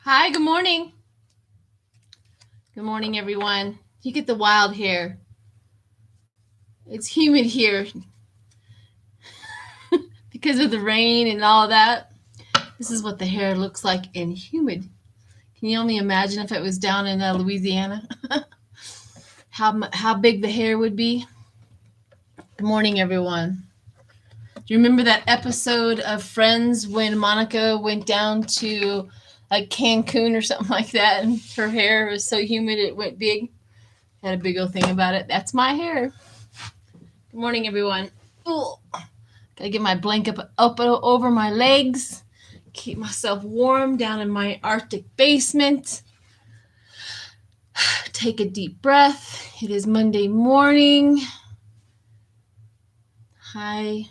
Hi, good morning. Good morning, everyone. You get the wild hair. It's humid here because of the rain and all that. This is what the hair looks like in humid. Can you only imagine if it was down in Louisiana? How big the hair would be? Good morning, everyone. Do you remember that episode of Friends when Monica went down to like Cancun or something like that, and her hair was so humid it went big? Had a big old thing about it. That's my hair. Good morning, everyone. Ooh. Gotta get my blanket up over my legs. Keep myself warm down in my Arctic basement. Take a deep breath. It is Monday morning. Hi.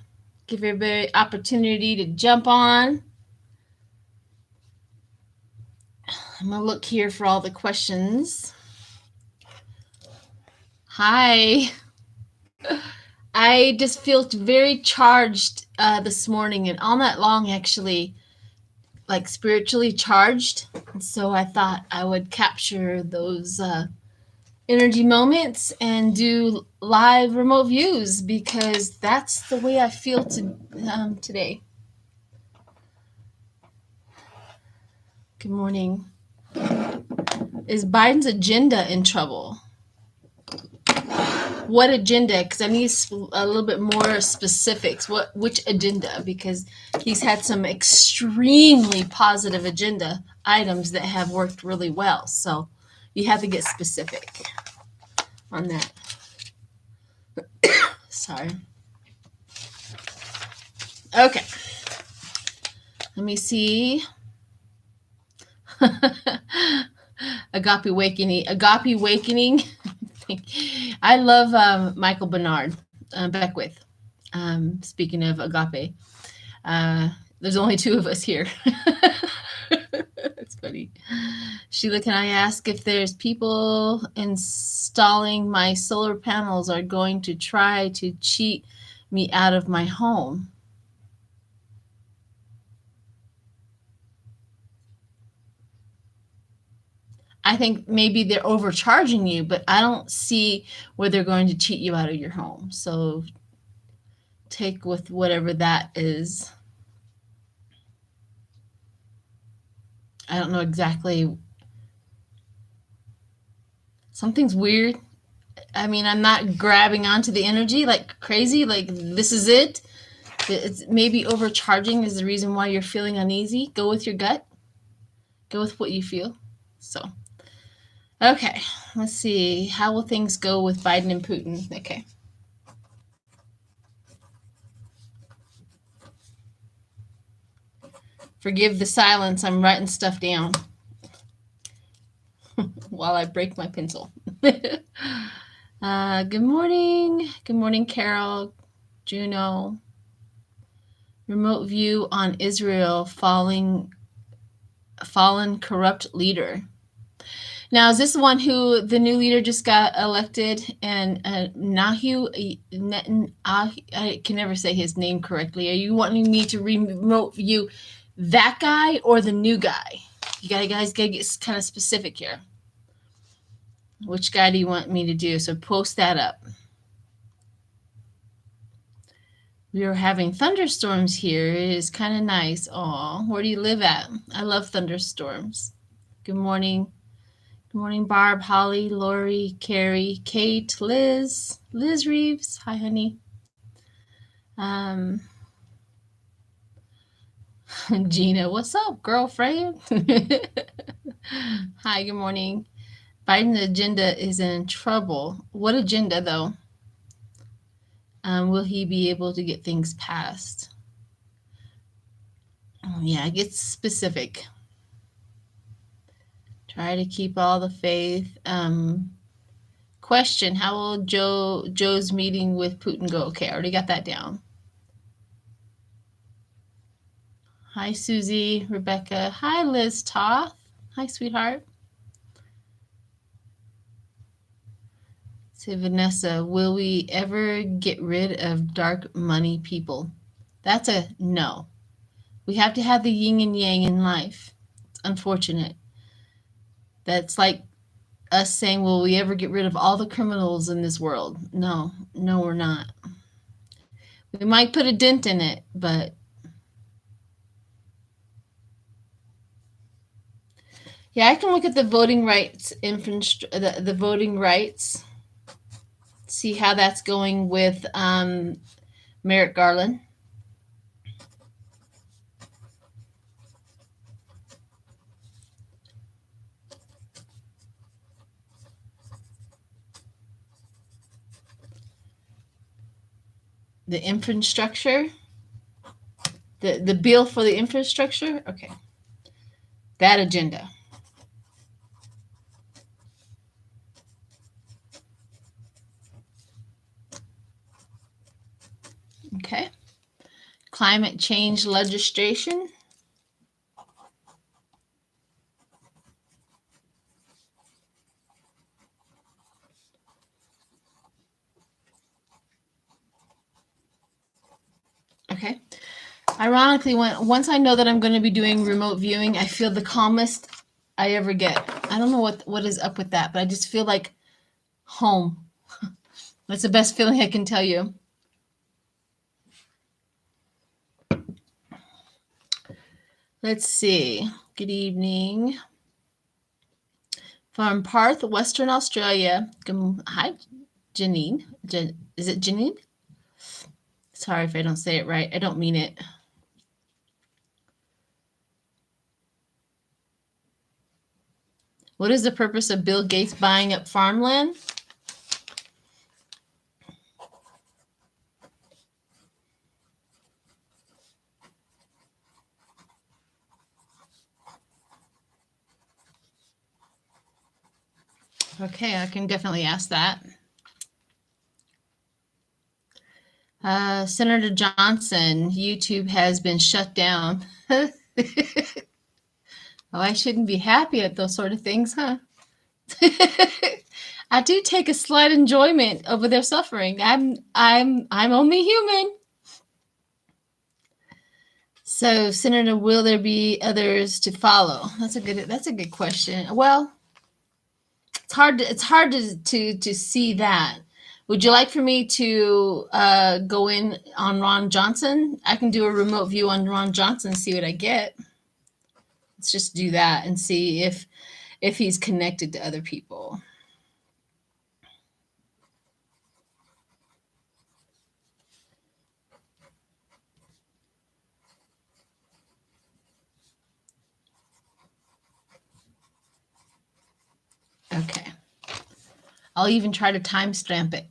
Give everybody opportunity to jump on. I'm gonna look here for all the questions. Hi. I just feel very charged this morning and all night long, actually, like spiritually charged. And so I thought I would capture those energy moments and do live remote views because that's the way I feel today. Good morning. Is Biden's agenda in trouble? What agenda? Because I need a little bit more specifics. Which agenda? Because he's had some extremely positive agenda items that have worked really well. So you have to get specific on that. Sorry. Okay. Let me see. Agape Awakening. I love Michael Bernard Beckwith. Speaking of agape, there's only two of us here. That's funny. Sheila, can I ask if there's people installing my solar panels are going to try to cheat me out of my home? I think maybe they're overcharging you, but I don't see where they're going to cheat you out of your home. So take with whatever that is. I don't know exactly. Something's weird. I mean, I'm not grabbing onto the energy like crazy, like this is it. It's maybe overcharging is the reason why you're feeling uneasy. Go with your gut. Go with what you feel. So, okay, let's see. How will things go with Biden and Putin? Okay. Forgive the silence. I'm writing stuff down while I break my pencil. Good morning. Good morning, Carol, Juno. Remote view on Israel fallen corrupt leader. Now, is this the one who the new leader just got elected? And Netanyahu, I can never say his name correctly. Are you wanting me to remote view that guy or the new guy? You guys gotta get kind of specific here. Which guy do you want me to do? So post that up. We are having thunderstorms here. It is kind of nice. Aw, where do you live at? I love thunderstorms. Good morning. Good morning, Barb, Holly, Lori, Carrie, Kate, Liz Reeves. Hi, honey. Gina, what's up, girlfriend? Hi, good morning. Biden's agenda is in trouble. What agenda, though? Will he be able to get things passed? Yeah, get specific. Try to keep all the faith. Question, how will Joe's meeting with Putin go? Okay, I already got that down. Hi, Susie, Rebecca. Hi, Liz Toth. Hi, sweetheart. Say, Vanessa, will we ever get rid of dark money people? That's a no. We have to have the yin and yang in life. It's unfortunate. That's like us saying, will we ever get rid of all the criminals in this world? No, we're not. We might put a dent in it, but yeah, I can look at the voting rights the voting rights, see how that's going with Merrick Garland. The infrastructure, the bill for the infrastructure. Okay, that agenda. Okay, climate change legislation. Okay. Ironically, once I know that I'm going to be doing remote viewing, I feel the calmest I ever get. I don't know what is up with that, but I just feel like home. That's the best feeling I can tell you. Let's see. Good evening. From Perth, Western Australia. Hi, Janine. Is it Janine? Sorry if I don't say it right. I don't mean it. What is the purpose of Bill Gates buying up farmland? Okay, I can definitely ask that. Senator Johnson, YouTube has been shut down. Oh, I shouldn't be happy at those sort of things, huh? I do take a slight enjoyment over their suffering. I'm only human. So, Senator, will there be others to follow? That's a good question. Well, it's hard to see that. Would you like for me to go in on Ron Johnson? I can do a remote view on Ron Johnson and see what I get. Let's just do that and see if he's connected to other people. Okay. I'll even try to timestamp it.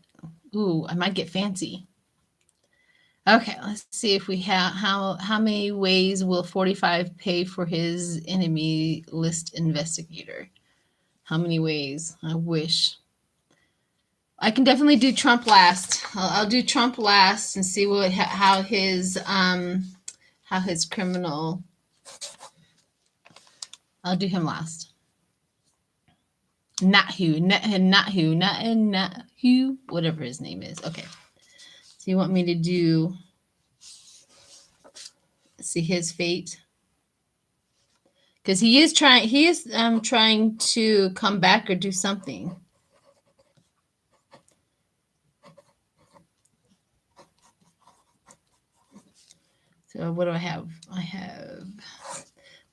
Ooh, I might get fancy. Okay, let's see if we have how many ways will 45 pay for his enemy list investigator? How many ways? I wish. I can definitely do Trump last. I'll do Trump last and see how his criminal. I'll do him last. Netanyahu, whatever his name is. Okay. So you want me to do, see his fate? Because he is trying to come back or do something. So what do I have? I have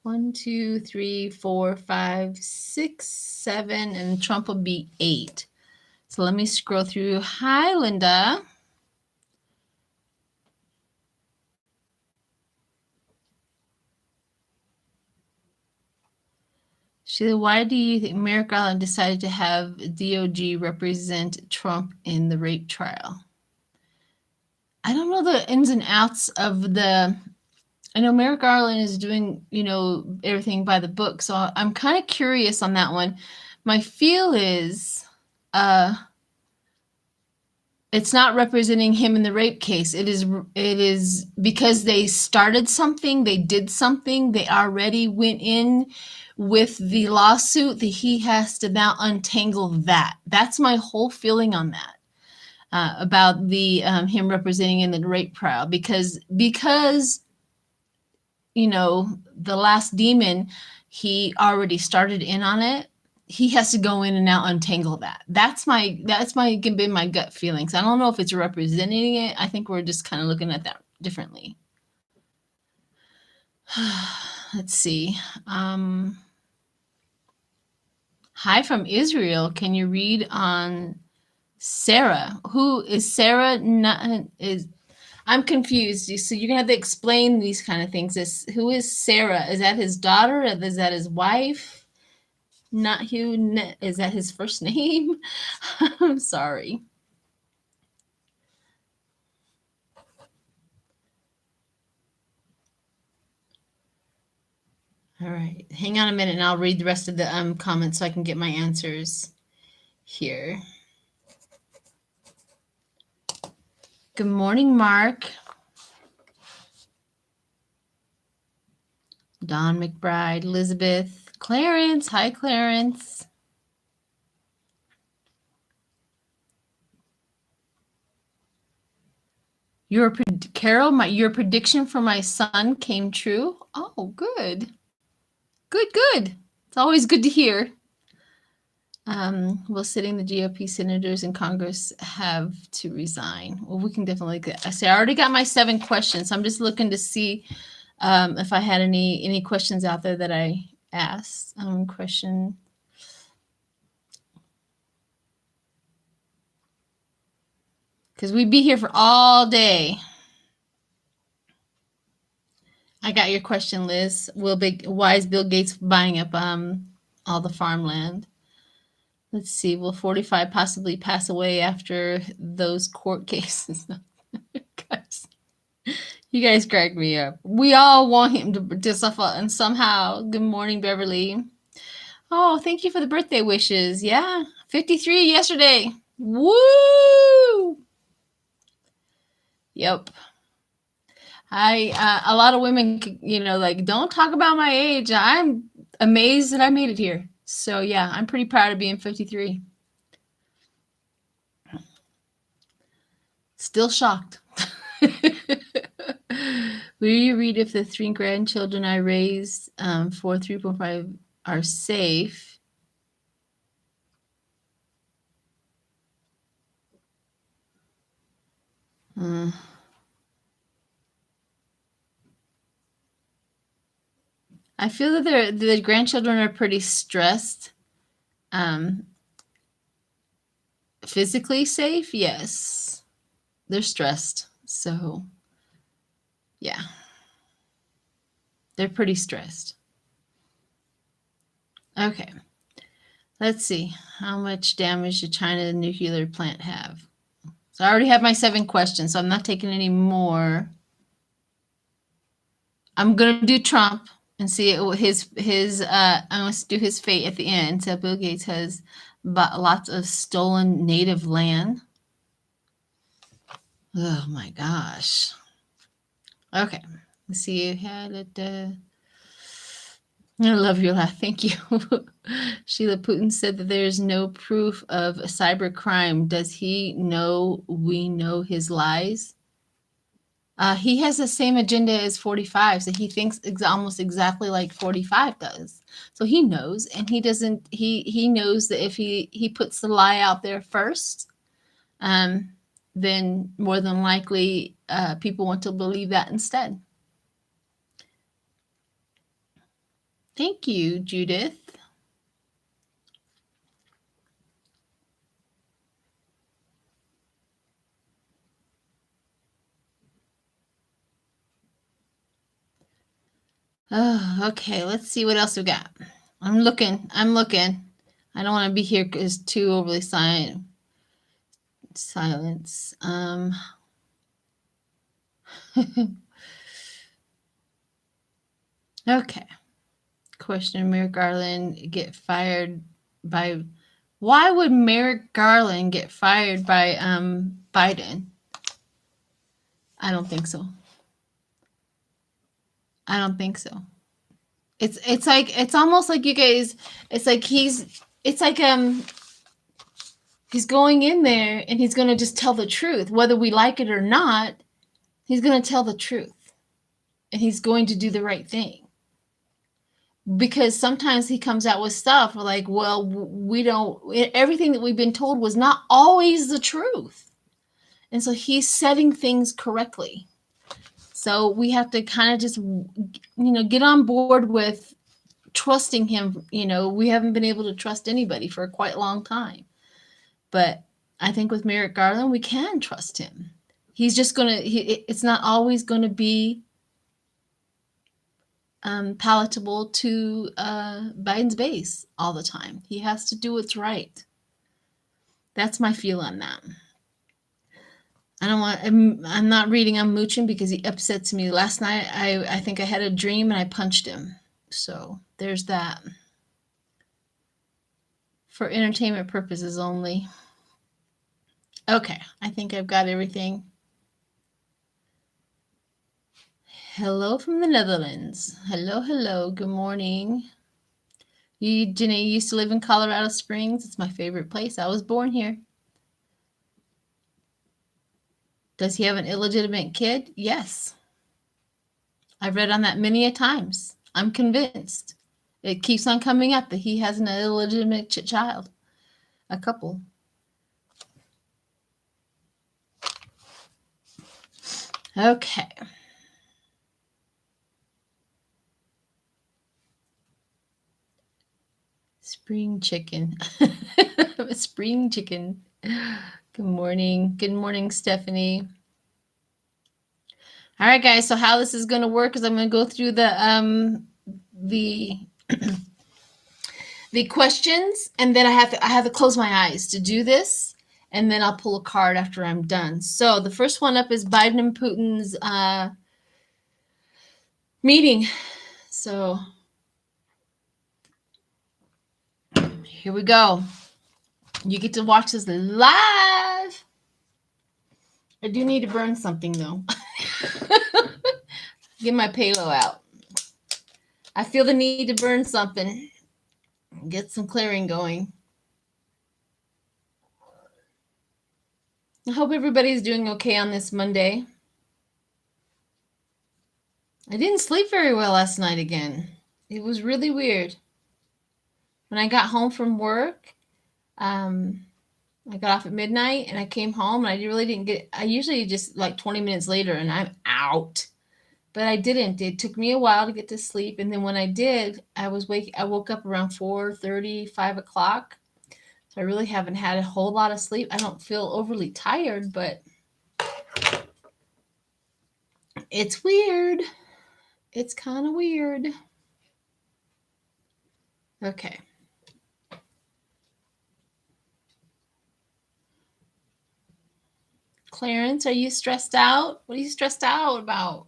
1, 2, 3, 4, 5, 6, 7, and Trump will be 8. So let me scroll through. Hi, Linda. Sheila, why do you think Merrick Garland decided to have DOJ represent Trump in the rape trial? I don't know the ins and outs of the. I know Merrick Garland is doing, everything by the book, so I'm kind of curious on that one. My feel is, it's not representing him in the rape case. It is because they started something, they did something, they already went in with the lawsuit, that he has to now untangle that. That's my whole feeling on that, about the him representing in the rape trial, because the last demon, he already started in on it. he has to go in and now untangle that. That's been my gut feelings. I don't know if it's representing it. I think we're just kind of looking at that differently. Let's see. Hi from Israel. Can you read on Sarah? Who is Sarah? I'm confused. So you're gonna have to explain these kind of things. Who is Sarah? Is that his daughter? Is that his wife? Not who? Is that his first name? I'm sorry. All right, hang on a minute and I'll read the rest of the comments so I can get my answers here. Good morning, Mark. Don McBride, Elizabeth, Clarence. Hi, Clarence. Carol, your prediction for my son came true. Oh, good. Good. It's always good to hear. Will sitting the GOP senators in Congress have to resign? Well, we can definitely I already got my 7 questions. So I'm just looking to see if I had any questions out there that I asked. Question. Because we'd be here for all day. I got your question, Liz. Why is Bill Gates buying up all the farmland? Let's see. Will 45 possibly pass away after those court cases? You guys crack me up. We all want him to suffer, and somehow. Good morning, Beverly. Oh, thank you for the birthday wishes. Yeah, 53 yesterday. Woo! Yep. A lot of women, don't talk about my age. I'm amazed that I made it here. So yeah, I'm pretty proud of being 53. Still shocked. Will you read if the 3 grandchildren I raised for 3.5 are safe? I feel that the grandchildren are pretty stressed. Physically safe, yes. They're stressed. So, yeah. They're pretty stressed. Okay. Let's see. How much damage did China's nuclear plant have? So I already have my 7 questions, so I'm not taking any more. I'm going to do Trump and see I'm going to do his fate at the end. So Bill Gates has bought lots of stolen native land. Oh my gosh. Okay. Let's see. I love your laugh. Thank you. Sheila, Putin said that there's no proof of cyber crime. Does he know we know his lies? He has the same agenda as 45, so he thinks almost exactly like 45 does. So he knows, and he doesn't. He knows that if he puts the lie out there first, then more than likely people want to believe that instead. Thank you, Judith. Oh, okay. Let's see what else we got. I'm looking. I don't want to be here because too overly silent. Silence. Okay. Question: Merrick Garland get fired by? Why would Merrick Garland get fired by Biden? I don't think so. It's almost like you guys. It's like he's going in there and he's going to just tell the truth, whether we like it or not. He's going to tell the truth, and he's going to do the right thing. because sometimes he comes out with stuff like, well, we don't, everything that we've been told was not always the truth. And so he's setting things correctly. So we have to kind of just, get on board with trusting him. We haven't been able to trust anybody for quite a long time. But I think with Merrick Garland, we can trust him. He's just going to, it's not always going to be palatable to Biden's base all the time. He has to do what's right. That's my feel on that. I'm not reading on Mooching because he upsets me. Last night, I think I had a dream and I punched him. So there's that. For entertainment purposes only. Okay, I think I've got everything. Hello from the Netherlands. Hello. Good morning. Jenny, you used to live in Colorado Springs. It's my favorite place. I was born here. Does he have an illegitimate kid? Yes. I've read on that many a times. I'm convinced. It keeps on coming up that he has an illegitimate child. A couple. Okay. Spring chicken. Spring chicken. Good morning. Good morning, Stephanie. All right, guys. So how this is going to work is I'm going to go through the the questions, and then I have to close my eyes to do this, and then I'll pull a card after I'm done. So the first one up is Biden and Putin's meeting. So here we go. You get to watch this live. I do need to burn something though. Get my palo out. I feel the need to burn something. Get some clearing going. I hope everybody's doing okay on this Monday. I didn't sleep very well last night again. It was really weird. When I got home from work, I got off at midnight and I came home and I usually just like 20 minutes later and I'm out. But I didn't. It took me a while to get to sleep. And then when I did, I woke up around 4:30, 5 o'clock. So I really haven't had a whole lot of sleep. I don't feel overly tired, but it's weird. It's kind of weird. Okay. Clarence, are you stressed out? What are you stressed out about?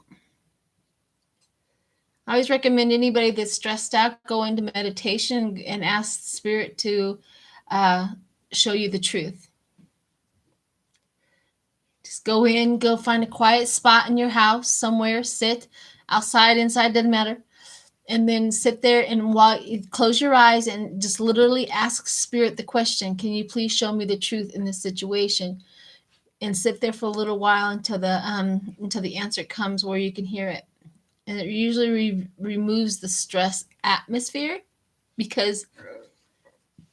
I always recommend anybody that's stressed out go into meditation and ask Spirit to show you the truth. Just go find a quiet spot in your house somewhere, sit outside, inside, doesn't matter. And then sit there and while you close your eyes and just literally ask Spirit the question, can you please show me the truth in this situation? And sit there for a little while until the answer comes where you can hear it. And it usually removes the stress atmosphere because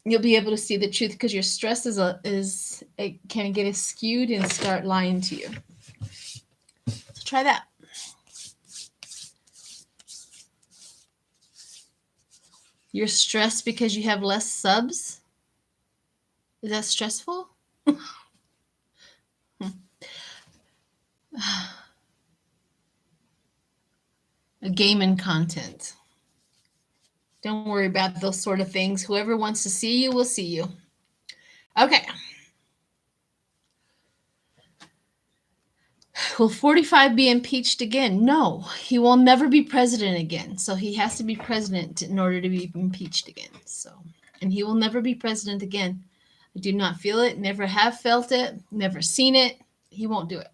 you'll be able to see the truth because your stress it can get skewed and start lying to you. So try that. You're stressed because you have less subs? Is that stressful? Gaming content. Don't worry about those sort of things. Whoever wants to see you will see you. Okay. Will 45 be impeached again? No, he will never be president again. So he has to be president in order to be impeached again. And he will never be president again. I do not feel it, never have felt it, never seen it. He won't do it.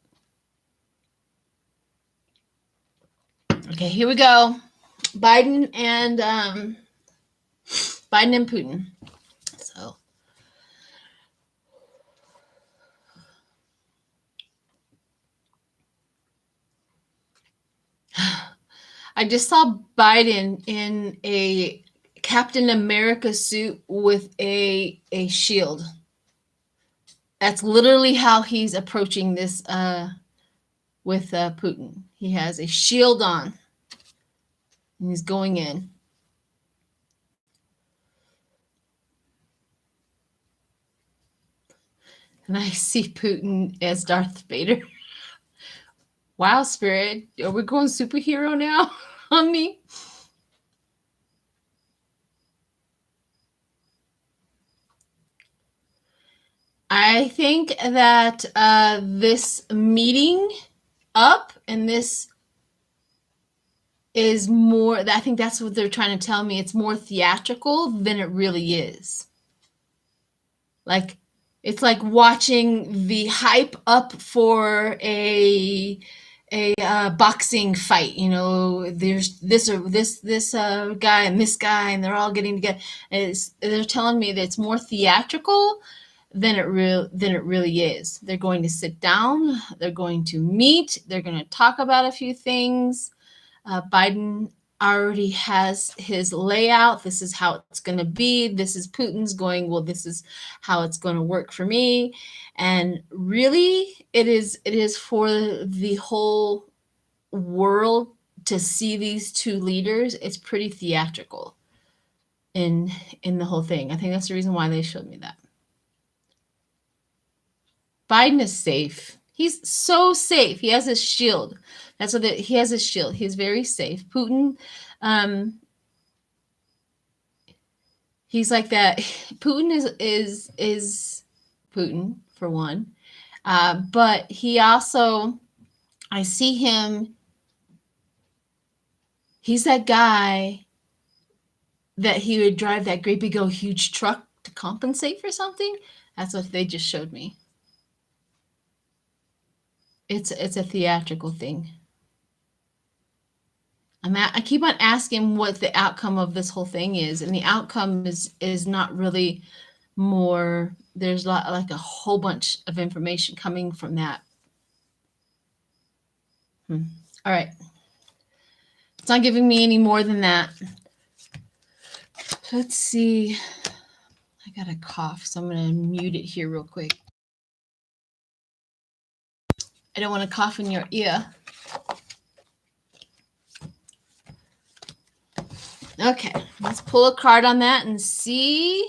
Okay, here we go. Biden and Putin. So I just saw Biden in a Captain America suit with a shield. That's literally how he's approaching this with Putin. He has a shield on, and he's going in. And I see Putin as Darth Vader. Wow, Spirit, are we going superhero now on me? I think that this meeting up and this is more, I think that's what they're trying to tell me. It's more theatrical than it really is. Like, it's like watching the hype up for a boxing fight. You know, there's this guy and this guy, and they're all getting together. And they're telling me that it's more theatrical than it really is. They're going to sit down. They're going to meet. They're going to talk about a few things. Biden already has his layout. This is how it's going to be. This is Putin's going, well, this is how it's going to work for me. And really, it is for the whole world to see these two leaders. It's pretty theatrical in the whole thing. I think that's the reason why they showed me that. Biden is safe. He's so safe. He has his shield. That's what he has his shield. He's very safe. Putin, he's like that. Putin is Putin for one, but he also, I see him. He's that guy that he would drive that great big old huge truck to compensate for something. That's what they just showed me. It's a theatrical thing. I keep on asking what the outcome of this whole thing is, and the outcome is not really more. There's like a whole bunch of information coming from that. All right. It's not giving me any more than that. Let's see. I got a cough, so I'm going to mute it here real quick. I don't want to cough in your ear. Okay, let's pull a card on that and see.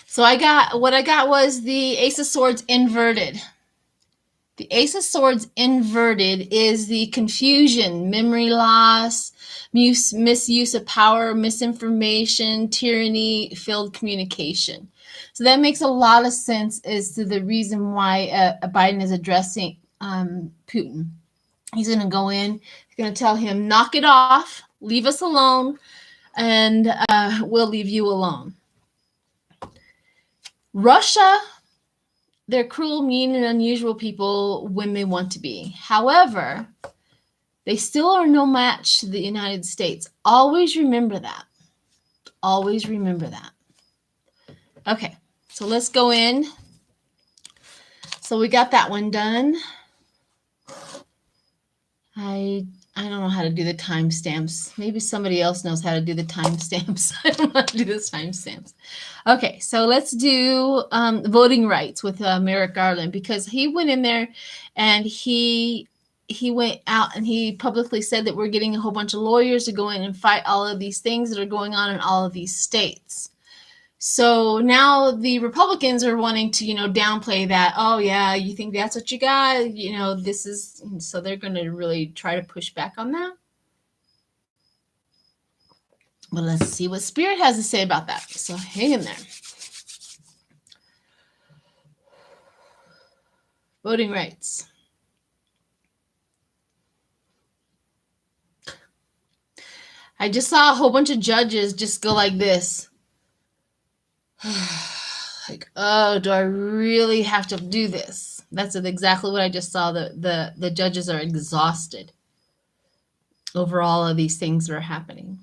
So what I got was the Ace of Swords inverted. The Ace of Swords inverted is the confusion, memory loss, misuse of power, misinformation, tyranny, failed communication. So that makes a lot of sense as to the reason why Biden is addressing Putin. He's going to go in, he's going to tell him, knock it off, leave us alone, and we'll leave you alone. Russia, they're cruel, mean, and unusual people when they want to be. However, they still are no match to the United States. Always remember that. Always remember that. Okay, so let's go in. So we got that one done. I don't know how to do the timestamps. Maybe somebody else knows how to do the timestamps. I don't know how to do the timestamps. Okay, so let's do voting rights with Merrick Garland, because he went in there and he went out and he publicly said that we're getting a whole bunch of lawyers to go in and fight all of these things that are going on in all of these states. So now the Republicans are wanting to, downplay that. Oh, yeah, you think that's what you got? This is, so they're going to really try to push back on that. But let's see what Spirit has to say about that. So hang in there. Voting rights. I just saw a whole bunch of judges just go like this. Like, oh, do I really have to do this? That's exactly what I just saw. The judges are exhausted over all of these things that are happening.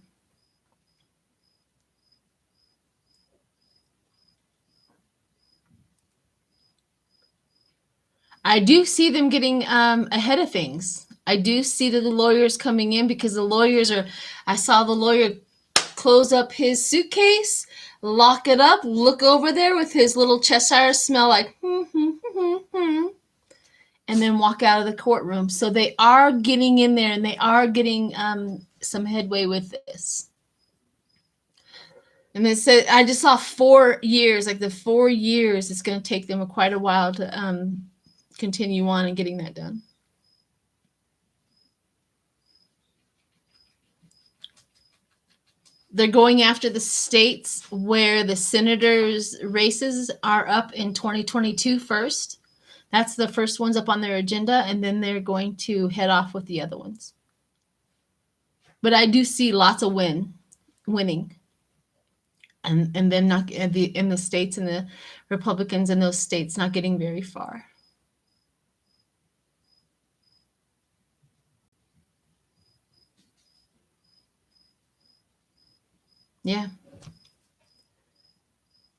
I do see them getting ahead of things. I do see that the lawyers coming in because the lawyers are. I saw the lawyer close up his suitcase, lock it up, look over there with his little Cheshire smell like, and then walk out of the courtroom. So they are getting in there and they are getting some headway with this. And it said, I just saw 4 years, like the 4 years, it's going to take them quite a while to continue on and getting that done. They're going after the states where the senators' races are up in 2022 first. That's the first ones up on their agenda, and then they're going to head off with the other ones. But I do see lots of winning. And then not in the states and the Republicans in those states not getting very far.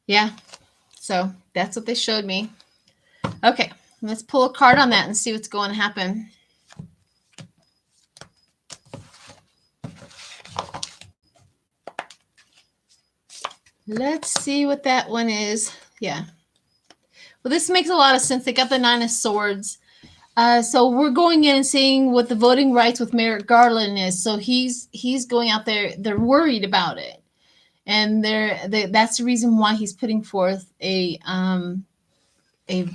Yeah. So that's what they showed me. Okay, let's pull a card on that and see what's going to happen. Let's see what that one is. Yeah. Well, this makes a lot of sense. They got the 9 of Swords. So we're going in and seeing what the voting rights with Merrick Garland is. So he's going out there. They're worried about it, and that's the reason why he's putting forth a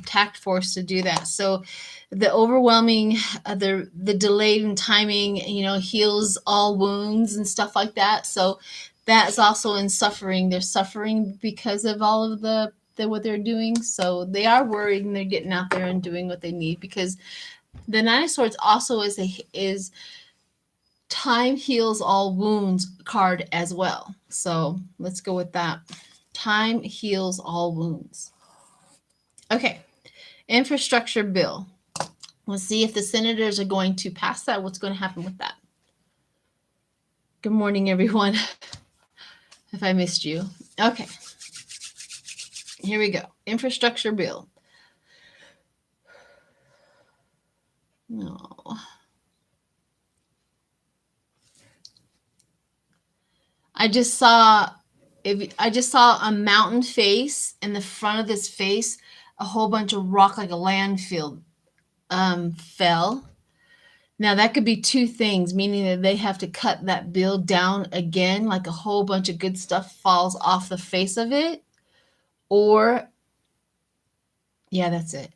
task force to do that. So the overwhelming, the delayed in timing, heals all wounds and stuff like that. So that's also in suffering. They're suffering because of all of the what they're doing. So they are worried and they're getting out there and doing what they need, because the 9 of Swords also is time heals all wounds card as well. So let's go with that. Time heals all wounds. Okay. Infrastructure bill. Let's see if the senators are going to pass that. What's going to happen with that? Good morning, everyone. If I missed you. Okay. Here we go. Infrastructure bill. No. I just saw a mountain face. In the front of this face, a whole bunch of rock, like a landfill, fell. Now that could be 2 things, meaning that they have to cut that bill down again, like a whole bunch of good stuff falls off the face of it. Or, yeah, that's it.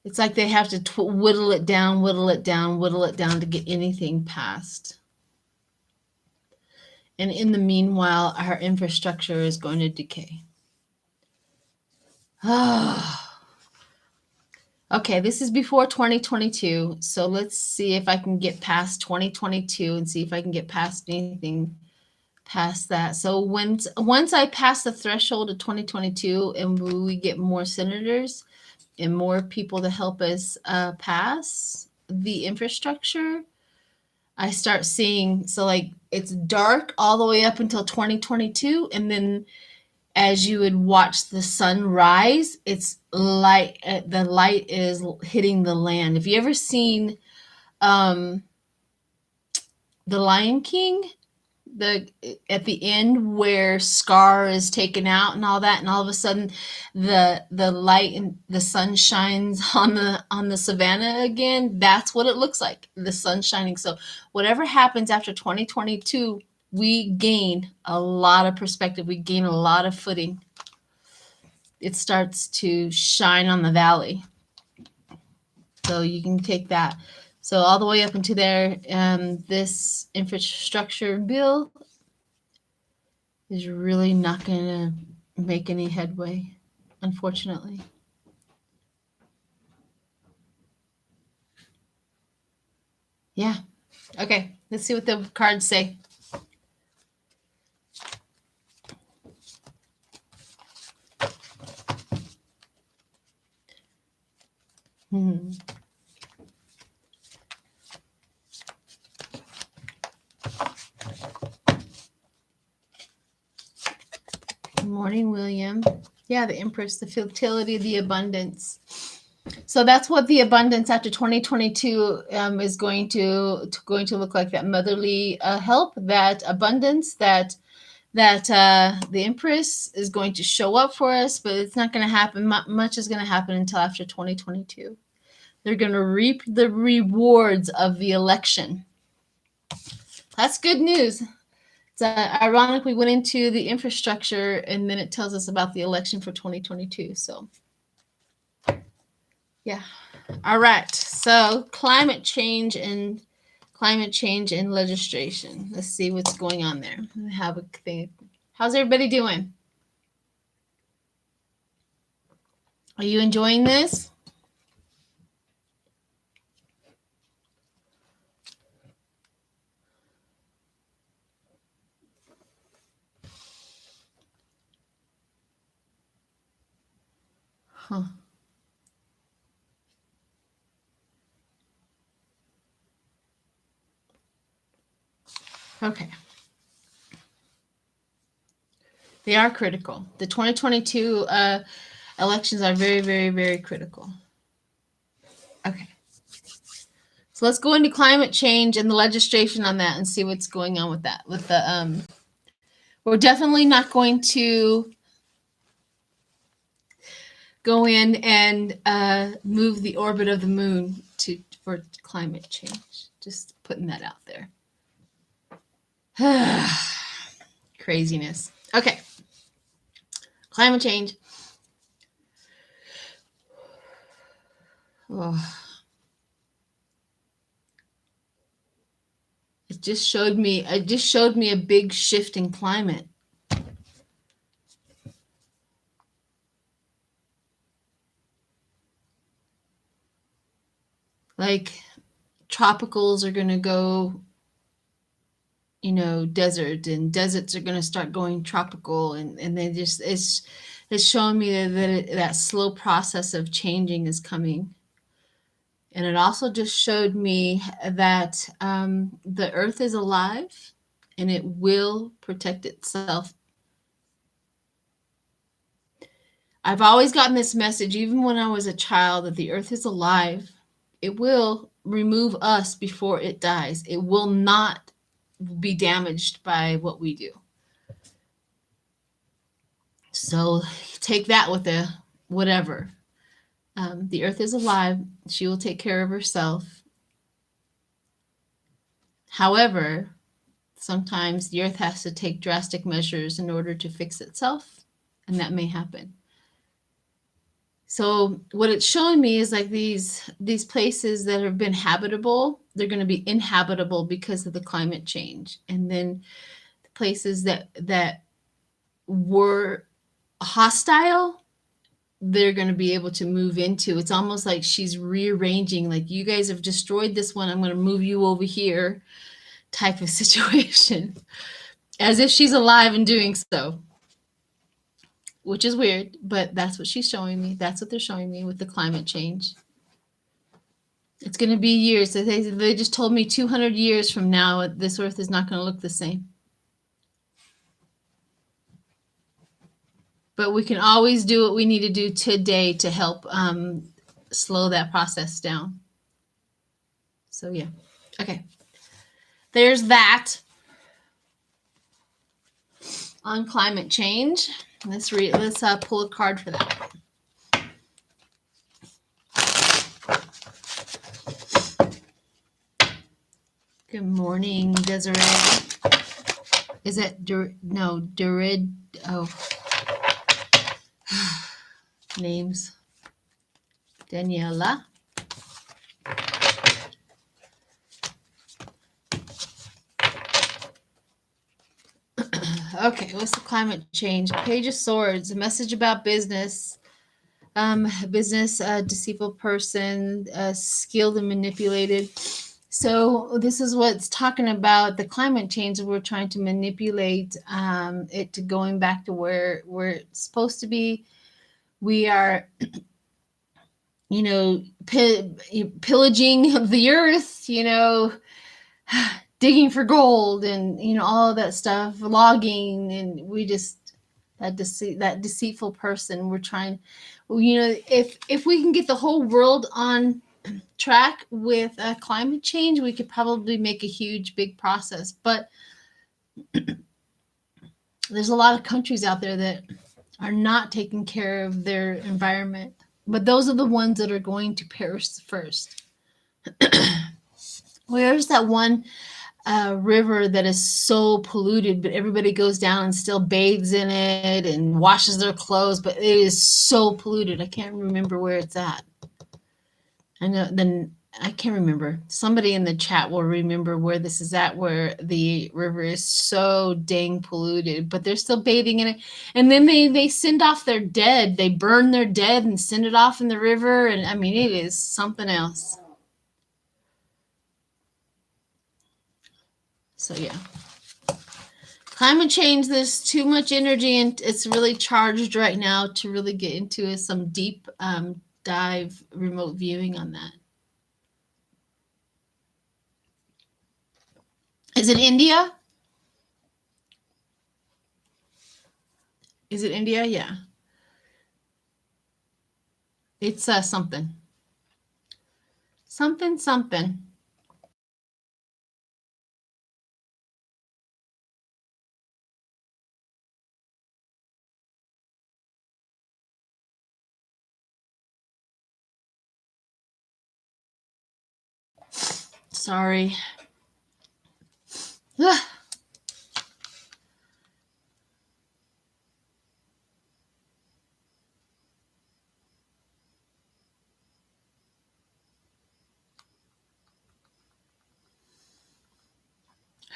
It's like they have to whittle it down to get anything passed. And in the meanwhile, our infrastructure is going to decay. Okay, this is before 2022. So let's see if I can get past 2022 and see if I can get past anything past that. So once I pass the threshold of 2022 and we get more senators and more people to help us pass the infrastructure, I start seeing, so like it's dark all the way up until 2022, and then as you would watch the sun rise, it's light. The light is hitting the land. Have you ever seen The Lion King? At the end where Scar is taken out and all that, and all of a sudden the light and the sun shines on the savannah again. That's what it looks like, the sun shining. So whatever happens after 2022, we gain a lot of perspective. We gain a lot of footing. It starts to shine on the valley. So you can take that. So all the way up into there, this infrastructure bill is really not going to make any headway, unfortunately. Yeah. Okay. Let's see what the cards say. Good morning, William. Yeah, the Empress, the fertility, the abundance. So that's what the abundance after 2022 is going to look like. That motherly help, that abundance, that the Empress is going to show up for us, but it's not going to happen. Much is going to happen until after 2022. They're going to reap the rewards of the election. That's good news. It's ironic we went into the infrastructure and then it tells us about the election for 2022. So, yeah. All right. So climate change and legislation. Let's see what's going on there. I have a thing. How's everybody doing? Are you enjoying this? Huh. Okay. They are critical. The 2022 elections are very, very, very critical. Okay. So let's go into climate change and the legislation on that and see what's going on with that. With the we're definitely not going to go in and move the orbit of the moon for climate change. Just putting that out there. Craziness. Okay. Climate change. Oh. It just showed me a big shift in climate. Like tropicals are going to go, desert, and deserts are going to start going tropical, and they just it's showing me that slow process of changing is coming. And it also just showed me that the earth is alive and it will protect itself. I've always gotten this message, even when I was a child, that the earth is alive. It will remove us before it dies. It will not be damaged by what we do. So take that with a whatever. The earth is alive. She will take care of herself. However, sometimes the earth has to take drastic measures in order to fix itself, and that may happen. So what it's showing me is like these places that have been habitable, they're going to be inhabitable because of the climate change. And then the places that were hostile, they're going to be able to move into. It's almost like she's rearranging, like, you guys have destroyed this one, I'm going to move you over here type of situation, as if she's alive and doing so, which is weird, but that's what she's showing me. That's what they're showing me with the climate change. It's going to be years. They just told me 200 years from now, this earth is not going to look the same. But we can always do what we need to do today to help slow that process down. So, yeah. Okay. There's that on climate change. Let's pull a card for that. Good morning, Desiree. Is it Durid? Oh. Names. Daniela. Okay, what's the climate change? Page of Swords, a message about business. Deceitful person, skilled and manipulated. So this is what's talking about the climate change. We're trying to manipulate it to going back to where it's supposed to be. We are, pillaging the earth, digging for gold and, all of that stuff, logging. And we just, that deceitful person, we're if we can get the whole world on track with climate change, we could probably make a huge, big process. But there's a lot of countries out there that are not taking care of their environment. But those are the ones that are going to perish first. Where's that one river that is so polluted, but everybody goes down and still bathes in it and washes their clothes, but it is so polluted. I can't remember where it's at. I can't remember. Somebody in the chat will remember where this is at, where the river is so dang polluted, but they're still bathing in it. And then they send off their dead. They burn their dead and send it off in the river. And I mean, it is something else. So yeah. Climate change, there's too much energy and it's really charged right now to really get into some deep dive remote viewing on that. Is it India? Is it India? Yeah. It's something. Something. Sorry.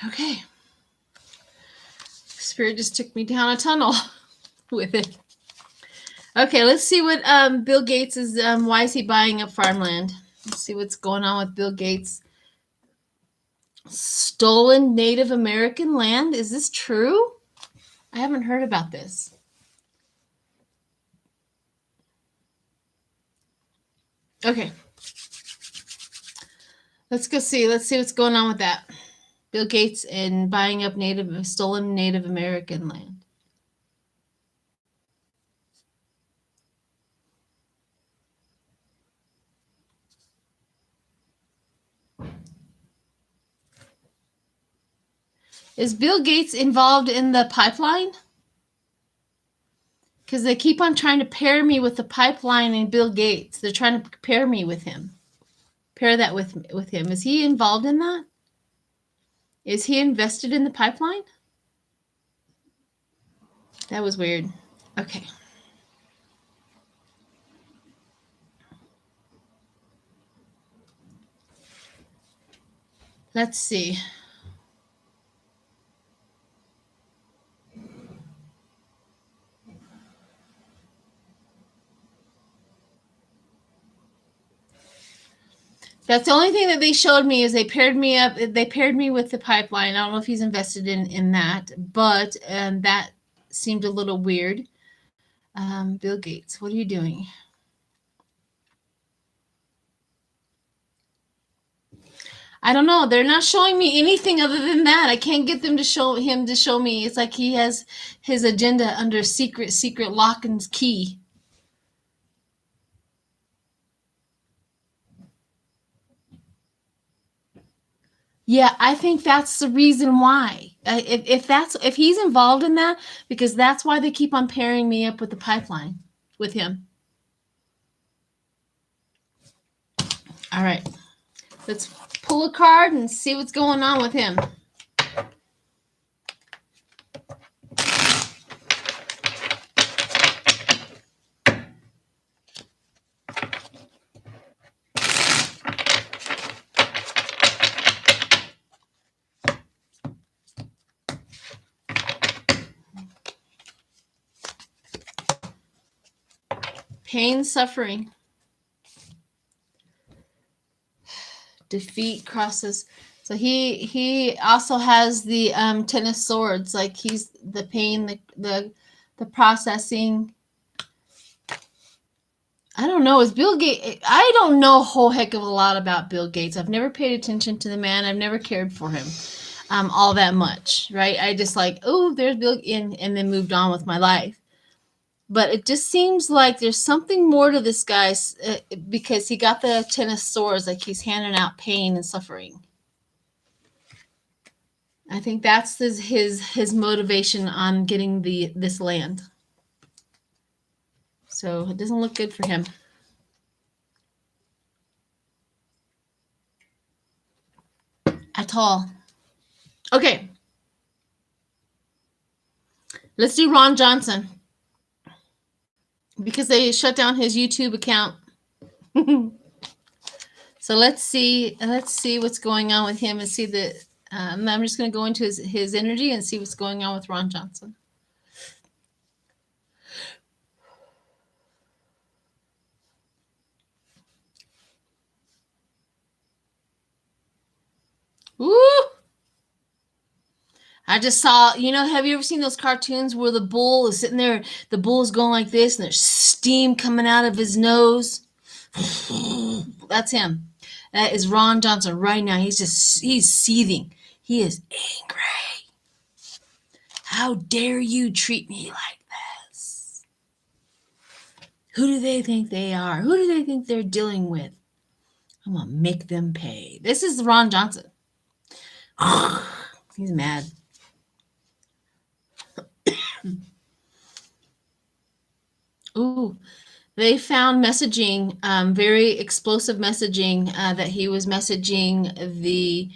Okay. Spirit just took me down a tunnel with it. Okay, let's see what Bill Gates is. Why is he buying up farmland? Let's see what's going on with Bill Gates. Stolen Native American land. Is this true? I haven't heard about this. Okay. Let's go see. Let's see what's going on with that. Bill Gates and buying up stolen Native American land. Is Bill Gates involved in the pipeline? Because they keep on trying to pair me with the pipeline and Bill Gates. They're trying to pair me with him. Pair that with him. Is he involved in that? Is he invested in the pipeline? That was weird. Okay. Let's see. That's the only thing that they showed me is they paired me up. They paired me with the pipeline. I don't know if he's invested in that, but that seemed a little weird. Bill Gates, what are you doing? I don't know. They're not showing me anything other than that. I can't get them to show me. It's like he has his agenda under secret lock and key. Yeah, I think that's the reason why. If he's involved in that, because that's why they keep on pairing me up with the pipeline with him. All right, let's pull a card and see what's going on with him. Pain, suffering, defeat, crosses. So he also has the 10 of swords. Like he's the pain, the processing. I don't know. Is Bill Gates? I don't know a whole heck of a lot about Bill Gates. I've never paid attention to the man. I've never cared for him all that much, right? I just like, oh, there's Bill, and then moved on with my life. But it just seems like there's something more to this guy, because he got the 10 of swords, like he's handing out pain and suffering. I think that's his motivation on getting this land. So it doesn't look good for him. At all. Okay. Let's do Ron Johnson. Because they shut down his YouTube account. So let's see what's going on with him and see the I'm just going to go into his energy and see what's going on with Ron Johnson. Woo! I just saw, have you ever seen those cartoons where the bull is sitting there, the bull is going like this, and there's steam coming out of his nose? That's him. That is Ron Johnson right now. He's seething. He is angry. How dare you treat me like this? Who do they think they are? Who do they think they're dealing with? I'm going to make them pay. This is Ron Johnson. He's mad. Ooh, they found messaging, very explosive messaging that he was messaging the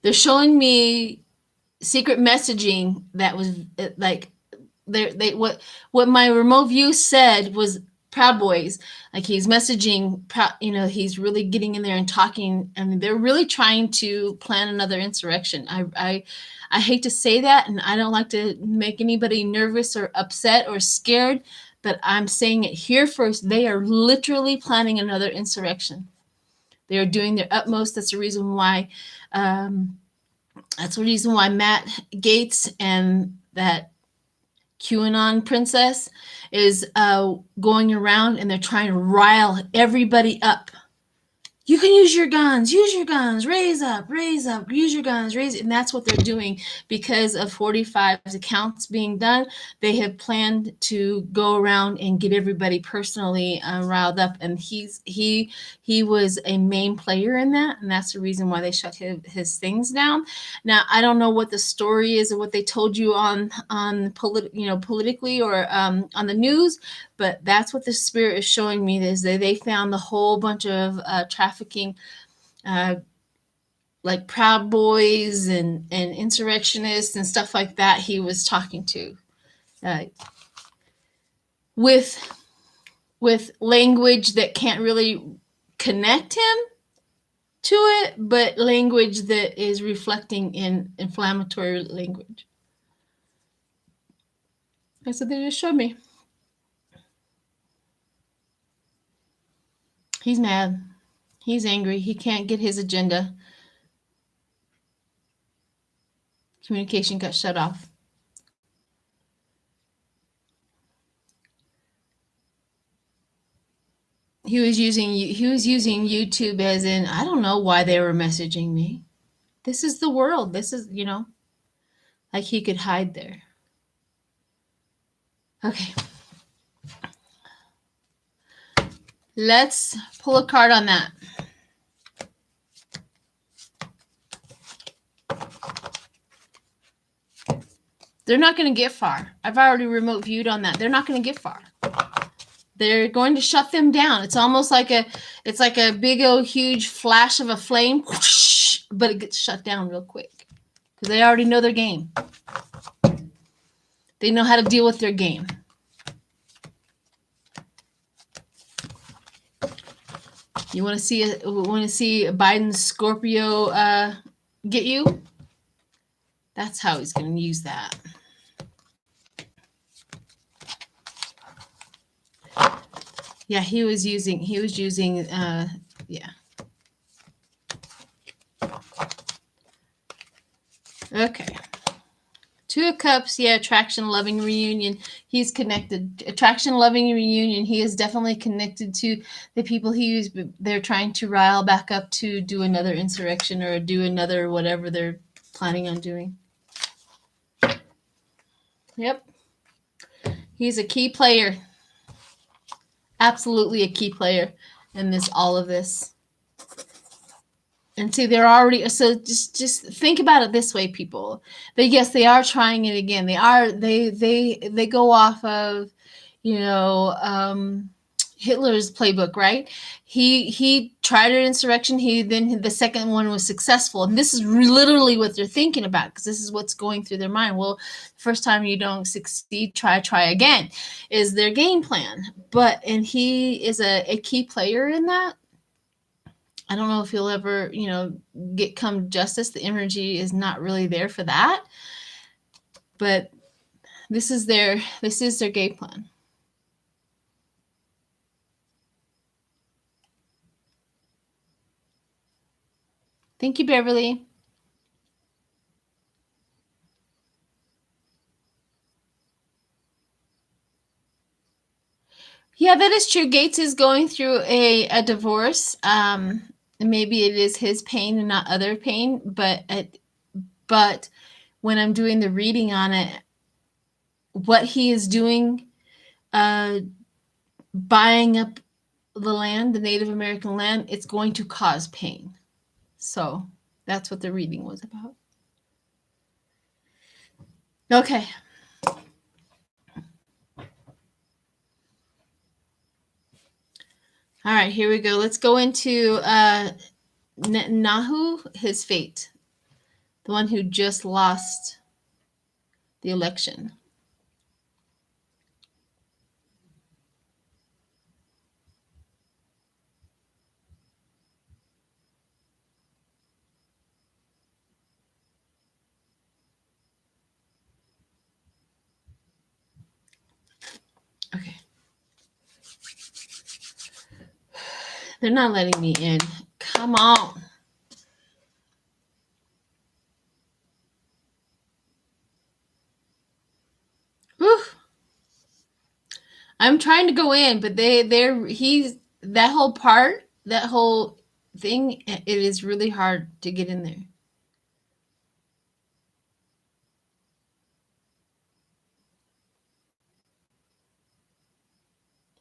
they're showing me secret messaging that was like what my remote view said was Proud Boys. Like he's messaging, he's really getting in there and talking. I mean, they're really trying to plan another insurrection. I hate to say that, and I don't like to make anybody nervous or upset or scared, but I'm saying it here first. They are literally planning another insurrection. They are doing their utmost. That's the reason why. That's the reason why Matt Gaetz and that QAnon princess is going around, and they're trying to rile everybody up. You can use your guns, raise up, use your guns, raise it. And that's what they're doing because of 45's accounts being done. They have planned to go around and get everybody personally riled up. And he was a main player in that. And that's the reason why they shut his things down. Now, I don't know what the story is or what they told you on politically or on the news, but that's what the spirit is showing me is that they found the whole bunch of trafficking, like Proud Boys and insurrectionists and stuff like that he was talking to. With language that can't really connect him to it, but language that is reflecting in inflammatory language. That's what they just showed me. He's mad. He's angry. He can't get his agenda. Communication got shut off. He was using YouTube as in, I don't know why they were messaging me. This is the world. This is, like he could hide there. Okay. Let's pull a card on that. They're not going to get far. I've already remote viewed on that. They're not going to get far. They're going to shut them down. It's almost like a big old huge flash of a flame, whoosh, but it gets shut down real quick because they already know their game. They know how to deal with their game. You want to see Biden's Scorpio get you? That's how he's going to use that. Yeah, he was using yeah. Okay. Two of Cups, yeah, attraction, loving, reunion. He's connected. Attraction, loving, reunion. He is definitely connected to the people they're trying to rile back up to do another insurrection or do another whatever they're planning on doing. Yep. He's a key player. Absolutely a key player in all of this. And see, they're already, so just think about it this way, people. They are trying it again. They go off of, Hitler's playbook, right? He tried an insurrection. Then the second one was successful. And this is literally what they're thinking about, because this is what's going through their mind. Well, first time you don't succeed, try again, is their game plan. And he is a key player in that. I don't know if he'll ever, come to justice. The energy is not really there for that. But this is their game plan. Thank you, Beverly. Yeah, that is true. Gates is going through a divorce. Maybe it is his pain and not other pain, but when I'm doing the reading on it, what he is doing, buying up the land, the Native American land, it's going to cause pain. So that's what the reading was about. Okay. All right, here we go. Let's go into Netanyahu, his fate. The one who just lost the election. Okay. They're not letting me in. Come on. Whew. I'm trying to go in, but that whole thing, it is really hard to get in there.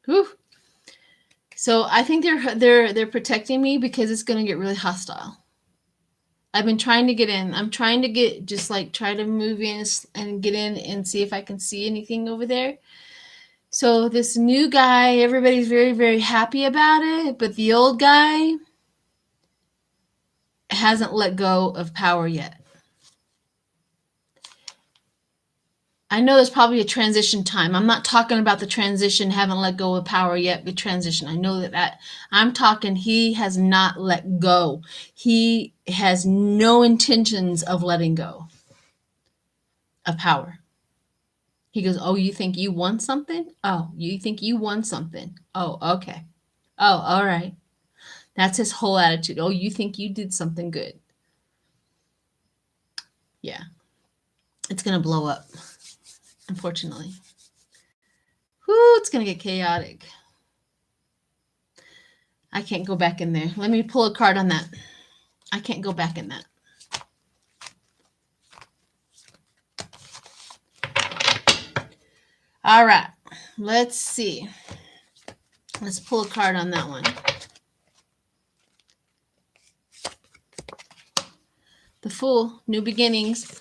Whew. So I think they're protecting me because it's going to get really hostile. I've been trying to get in. I'm trying to try to move in and get in and see if I can see anything over there. So this new guy, everybody's very, very happy about it, but the old guy hasn't let go of power yet. I know there's probably a transition time. I'm not talking about the transition, haven't let go of power yet, the transition. I know that. I'm talking he has not let go. He has no intentions of letting go of power. He goes, oh, you think you won something? Oh, you think you won something? Oh, okay. Oh, all right. That's his whole attitude. Oh, you think you did something good? Yeah. It's going to blow up, unfortunately. Whoo, it's going to get chaotic. I can't go back in there. Let me pull a card on that. I can't go back in that. All right. Let's see. Let's pull a card on that one. The Fool, New Beginnings.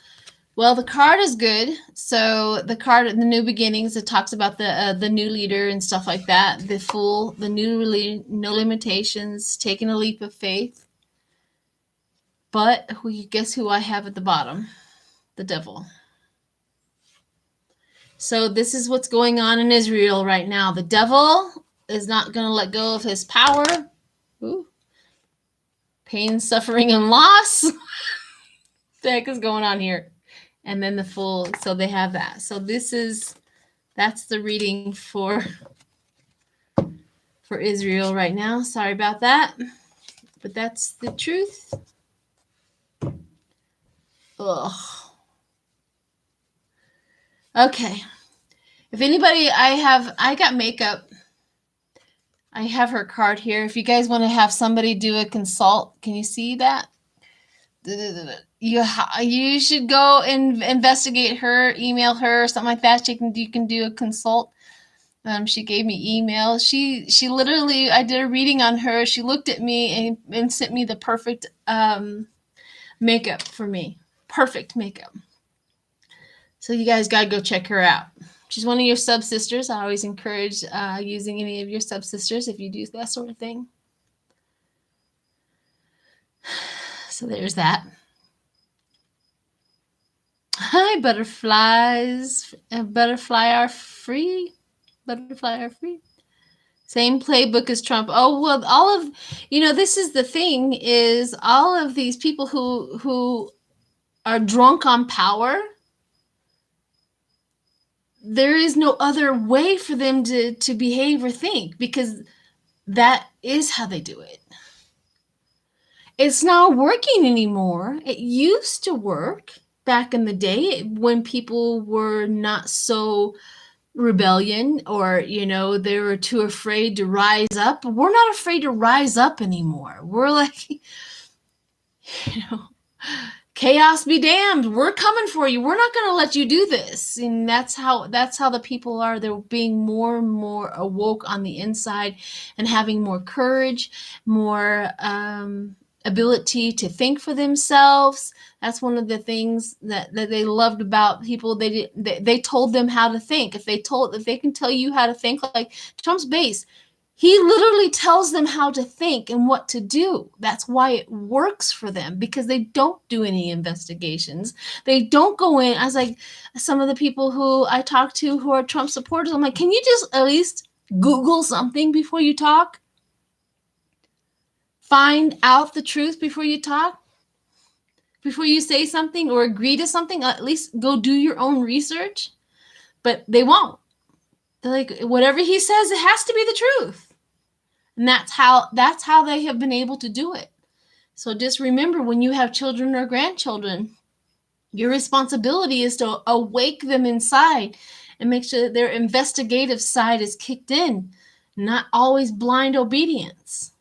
Well, the card is good. So the card, the New Beginnings, it talks about the new leader and stuff like that. The Fool, the new, no limitations, taking a leap of faith. But guess who I have at the bottom? The Devil. So this is what's going on in Israel right now. The devil is not going to let go of his power. Ooh. Pain, suffering, and loss. What the heck is going on here? And then the Fool. So they have that. So that's the reading for Israel right now. Sorry about that. But that's the truth. Ugh. Okay. If anybody, I got makeup. I have her card here. If you guys want to have somebody do a consult, can you see that? you should go and investigate her, email her, or something like that. You can do a consult. She gave me email. She literally, I did a reading on her. She looked at me and sent me the perfect makeup for me. Perfect makeup. So you guys got to go check her out. She's one of your sub-sisters. I always encourage using any of your sub-sisters if you do that sort of thing. So there's that. Hi, butterflies. Butterfly are free. Butterfly are free. Same playbook as Trump. Oh, well, all of, this is the thing, is all of these people who are drunk on power, there is no other way for them to behave or think, because that is how they do it. It's not working anymore. It used to work back in the day when people were not so rebellion, or they were too afraid to rise up. We're not afraid to rise up anymore. We're like, chaos be damned, we're coming for you, we're not going to let you do this. And that's how the people are. They're being more and more awoke on the inside and having more courage, more ability to think for themselves. That's one of the things that they loved about people. They told them how to think. If they can tell you how to think, like Trump's base, he literally tells them how to think and what to do. That's why it works for them, because they don't do any investigations. They don't go in. I was like, some of the people who I talk to who are Trump supporters, I'm like, can you just at least Google something before you talk? Find out the truth before you talk? Before you say something or agree to something, at least go do your own research. But they won't. They're like, whatever he says, it has to be the truth. And that's how they have been able to do it. So just remember, when you have children or grandchildren, your responsibility is to awake them inside and make sure that their investigative side is kicked in, not always blind obedience.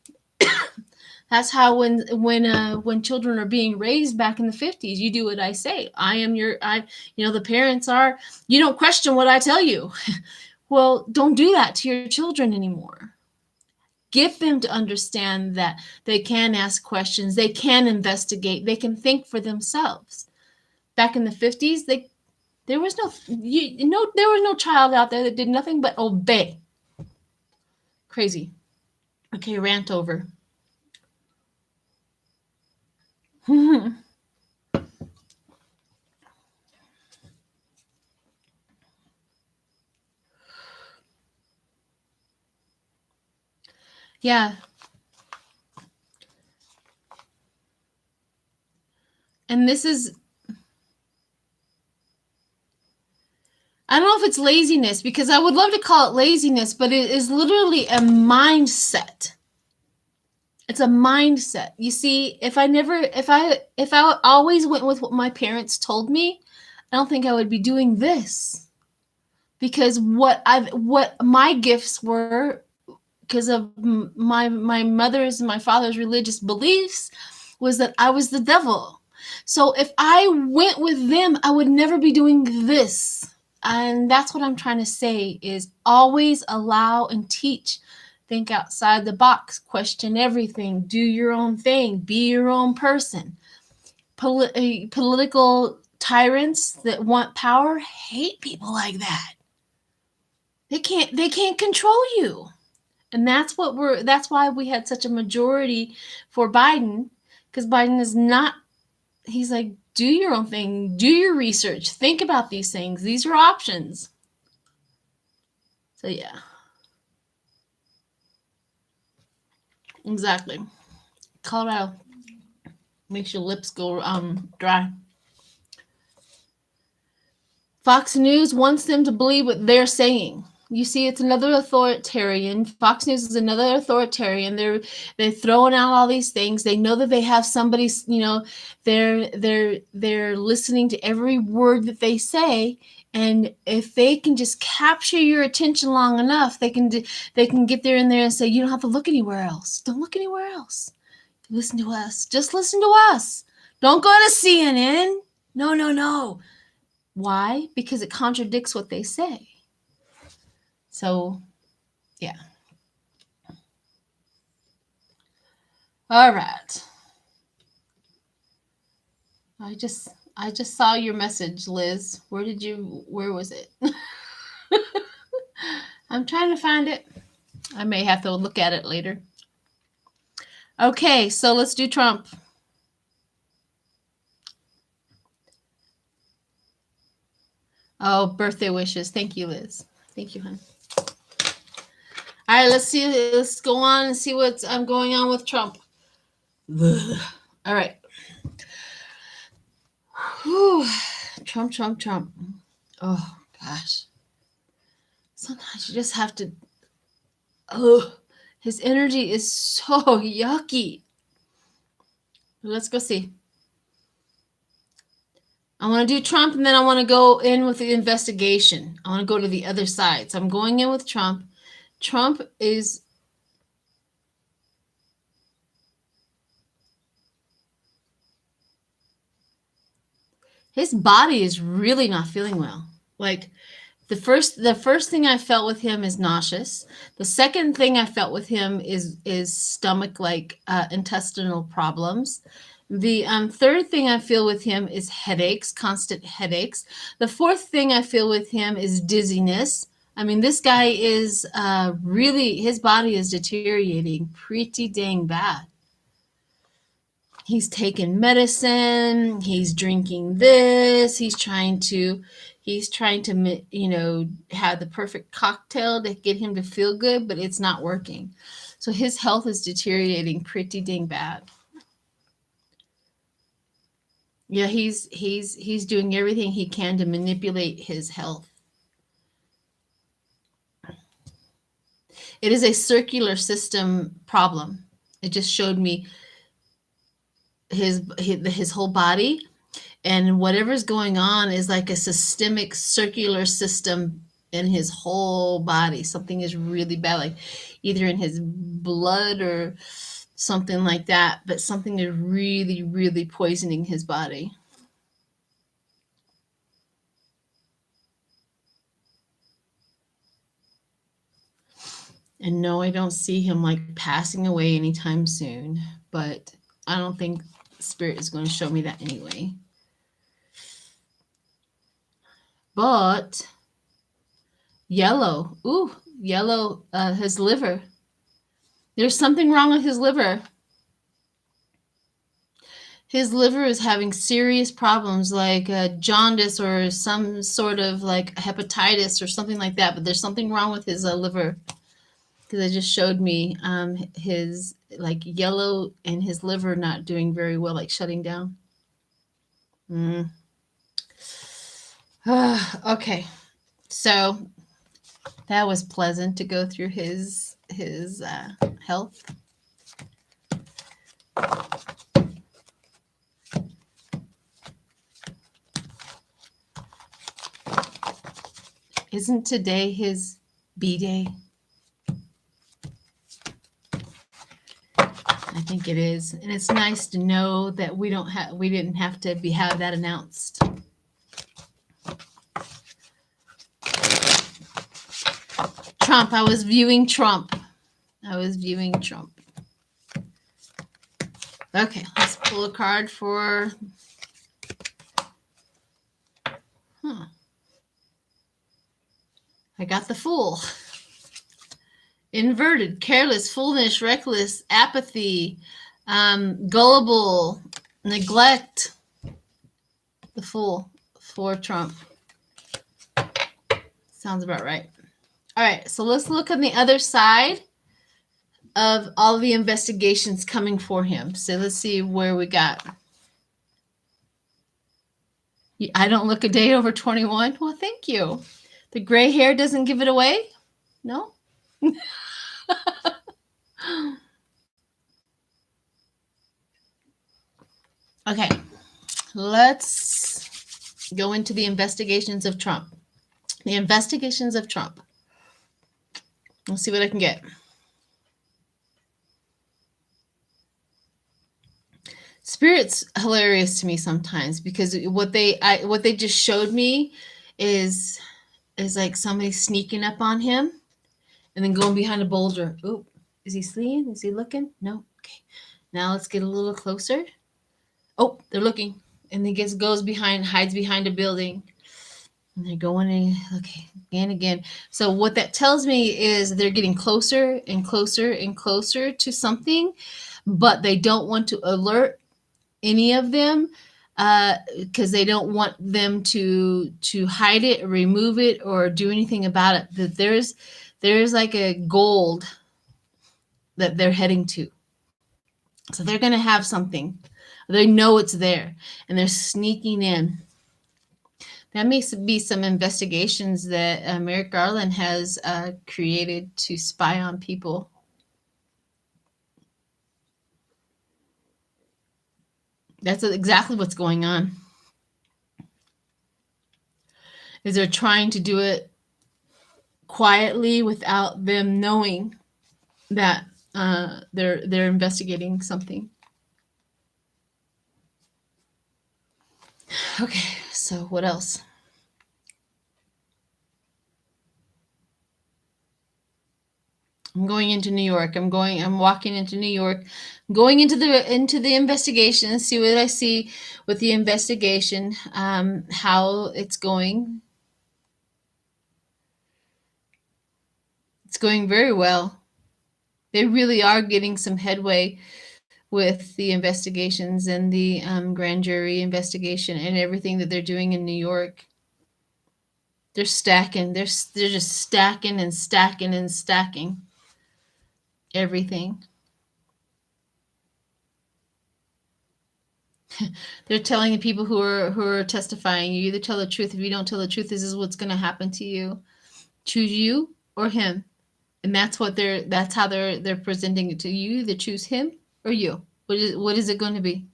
That's how when children are being raised back in the 50s, you do what I say. The parents are, you don't question what I tell you. Well, don't do that to your children anymore. Get them to understand that they can ask questions, they can investigate, they can think for themselves. Back in the 50s, there was no child out there that did nothing but obey. Crazy. Okay, rant over. Yeah. And this is, I don't know if it's laziness, because I would love to call it laziness, but it is literally a mindset. It's a mindset. You see, if I always went with what my parents told me, I don't think I would be doing this. Because what my gifts were, because of my mother's and my father's religious beliefs, was that I was the devil. So if I went with them, I would never be doing this. And that's what I'm trying to say, is always allow and teach. Think outside the box, question everything, do your own thing, be your own person. Political tyrants that want power hate people like that. They can't control you. And that's why we had such a majority for Biden, because Biden is not, he's like, do your own thing, do your research, think about these things. These are options. So yeah. Exactly. Colorado makes your lips go dry. Fox News wants them to believe what they're saying. You see, it's another authoritarian. Fox News is another authoritarian. They're throwing out all these things. They know that they have somebody, they're listening to every word that they say. And if they can just capture your attention long enough, they can get there and say, you don't have to look anywhere else. Don't look anywhere else. Listen to us. Just listen to us. Don't go to CNN. No, no, no. Why? Because it contradicts what they say. So, yeah. All right. I just saw your message, Liz. Where was it? I'm trying to find it. I may have to look at it later. Okay, so let's do Trump. Oh, birthday wishes. Thank you, Liz. Thank you, hon. All right, let's see. Let's go on and see what's going on with Trump. All right. Whew. Trump. Oh, gosh. Sometimes you just have to. Oh, his energy is so yucky. Let's go see. I want to do Trump, and then I want to go in with the investigation. I want to go to the other side. So I'm going in with Trump. Trump is... his body is really not feeling well. Like, the first thing I felt with him is nauseous. The second thing I felt with him is stomach, like intestinal problems. The third thing I feel with him is headaches, constant headaches. The fourth thing I feel with him is dizziness. I mean, this guy is really, his body is deteriorating pretty dang bad. He's taking medicine, he's drinking this, he's trying to, you know, have the perfect cocktail to get him to feel good, but it's not working. So his health is deteriorating pretty dang bad. Yeah, he's doing everything he can to manipulate his health. It is a circular system problem. It just showed me his whole body, and whatever's going on is like a systemic circular system in his whole body. Something is really bad, like either in his blood or something like that, but something is really, really poisoning his body. And no, I don't see him like passing away anytime soon, but I don't think Spirit is going to show me that anyway. But yellow, his liver. There's something wrong with his liver. His liver is having serious problems, like jaundice or some sort of like hepatitis or something like that. But there's something wrong with his liver, because it just showed me his like yellow and his liver not doing very well, like shutting down. Okay, so that was pleasant to go through his health. Isn't today his B-Day? I think it is, and it's nice to know that we didn't have to have that announced. Trump. I was viewing Trump. Okay, let's pull a card for. I got the Fool. Inverted, careless, foolish, reckless, apathy, gullible, neglect. The Fool for Trump. Sounds about right. All right, so let's look on the other side of all the investigations coming for him. So let's see where we got. I don't look a day over 21. Well, thank you. The gray hair doesn't give it away? No? Okay, let's go into the investigations of Trump. The investigations of Trump. Let's see what I can get. Spirit's hilarious to me sometimes, because what they just showed me is like somebody sneaking up on him and then going behind a boulder. Oop, is he fleeing? Is he looking? No. Okay. Now let's get a little closer. Oh, they're looking. And he goes behind, hides behind a building. And they're going in, okay, again. So what that tells me is they're getting closer and closer and closer to something, but they don't want to alert any of them, because they don't want them to hide it or remove it or do anything about it. That there's like a gold that they're heading to. So they're going to have something. They know it's there, and they're sneaking in. That may be some investigations that Merrick Garland has created to spy on people. That's exactly what's going on. Is they're trying to do it quietly without them knowing that they're investigating something. Okay, so what else? I'm going into New York. I'm walking into New York. I'm going into the investigation, see what I see with the investigation, how it's going. It's going very well. They really are getting some headway with the investigations and the grand jury investigation and everything that they're doing in New York. They're stacking. They're just stacking and stacking and stacking everything. They're telling the people who are testifying, you either tell the truth. If you don't tell the truth, this is what's going to happen to you. Choose you or him. And that's how they're presenting it to you. Either choose him or you. What is it going to be?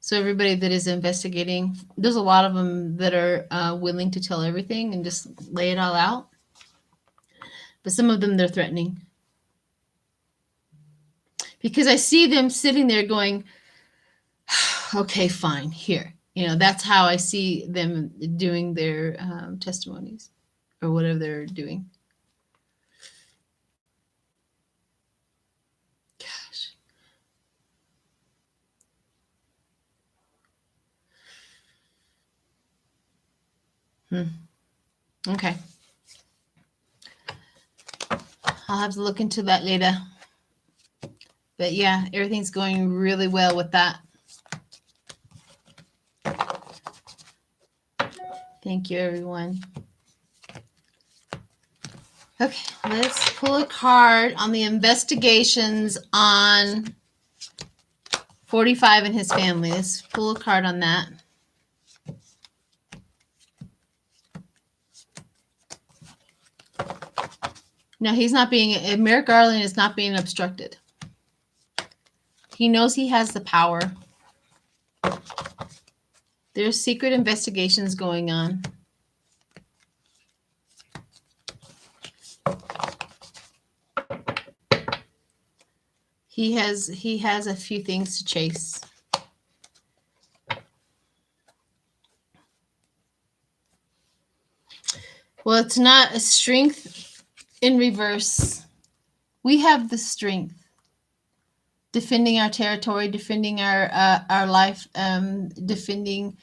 So everybody that is investigating, there's a lot of them that are willing to tell everything and just lay it all out. But some of them, they're threatening. Because I see them sitting there going, okay, fine, here. That's how I see them doing their testimonies or whatever they're doing. Gosh. Okay. I'll have to look into that later. But yeah, everything's going really well with that. Thank you, everyone. Okay, let's pull a card on the investigations on 45 and his family. Let's pull a card on that. No, Merrick Garland is not being obstructed. He knows he has the power. There's secret investigations going on. He has a few things to chase. Well, it's not a strength in reverse. We have the strength. Defending our territory, defending our life, defending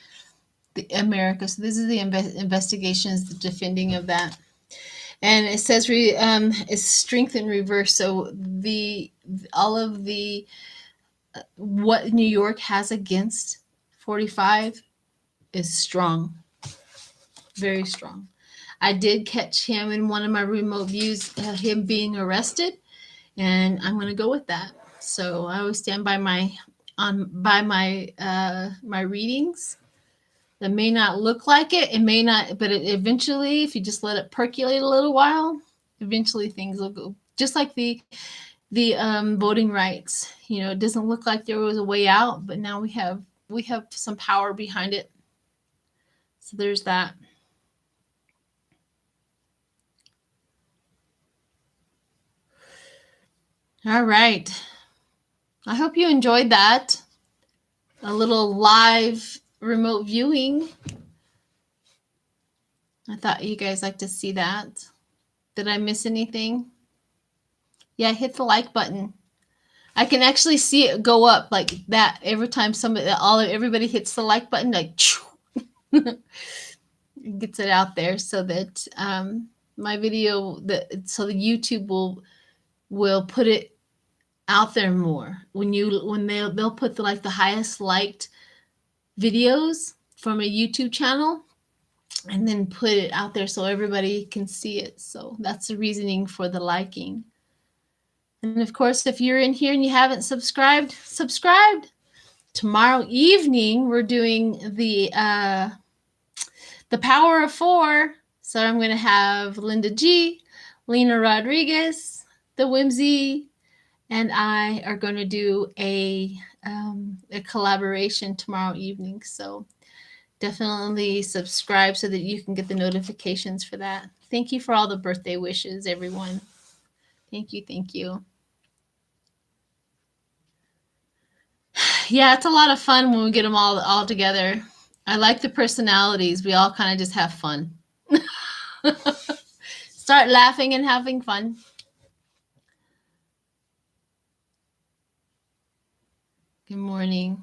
America. So this is the investigations, the defending of that. And it says it's strength in reverse. So all of the what New York has against 45 is strong, very strong. I did catch him in one of my remote views, him being arrested, and I'm going to go with that. So I always stand by my my readings. That may not look like it. It may not, but eventually, if you just let it percolate a little while, eventually things will go. Just like the voting rights. It doesn't look like there was a way out, but now we have some power behind it. So there's that. All right. I hope you enjoyed that. A little live remote viewing. I thought you guys like to see that. Did I miss anything? Yeah, hit the like button. I can actually see it go up like that every time everybody hits the like button, like it gets it out there so that my video, so the YouTube will put it out there more. When they'll put the highest liked videos from a YouTube channel and then put it out there so everybody can see it. So that's the reasoning for the liking. And of course, if you're in here and you haven't subscribed. Tomorrow evening, we're doing the Power of Four. So I'm going to have Linda G, Lena Rodriguez, the Whimsy, and I are going to do a collaboration tomorrow evening. So definitely subscribe so that you can get the notifications for that. Thank you for all the birthday wishes, everyone. Thank you. Thank you. Yeah, it's a lot of fun when we get them all together. I like the personalities. We all kind of just have fun. Start laughing and having fun. Good morning.